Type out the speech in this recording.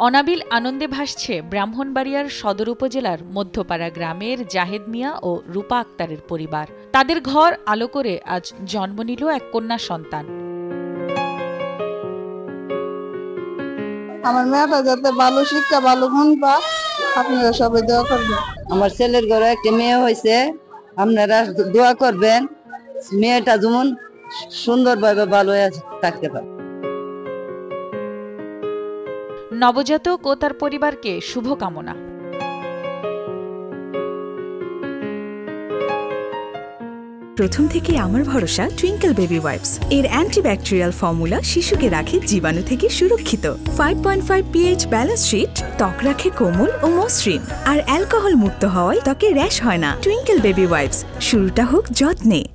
অনাবিল আনন্দে ভাসছে ব্রাহ্মণবাড়িয়ার সদর উপজেলার মধ্যপাড়া গ্রামের জাহেদ মিয়া ও রূপা আক্তারের পরিবার। তাদের ঘর আলো করে আজ জন্ম নিল এক কন্যা সন্তান। আমার মেয়েটা যাতে ভালো শিক্ষা ভালো গুণ পায়, আপনারা সবাই দোয়া করবেন। আমার ছেলের ঘরে একটা মেয়ে হয়েছে, আপনারা দোয়া করবেন মেয়েটা যেমন সুন্দরভাবে ভালো থাকতে পারে। নবজাতক ও তার পরিবারকে শুভকামনা। প্রথম থেকে আমার ভরসা টুইঙ্কেল বেবি ওয়াইপস। এর অ্যান্টিব্যাকটেরিয়াল ফর্মুলা শিশুকে রাখে জীবাণু থেকে সুরক্ষিত। 5.5 pH ব্যালেন্স শিট ত্বক রাখে কোমল ও মসৃণ, আর অ্যালকোহল মুক্ত হওয়ায় ত্বকে র্যাশ হয় না। টুইঙ্কেল বেবি ওয়াইপস, শুরুটা হোক যত্নে।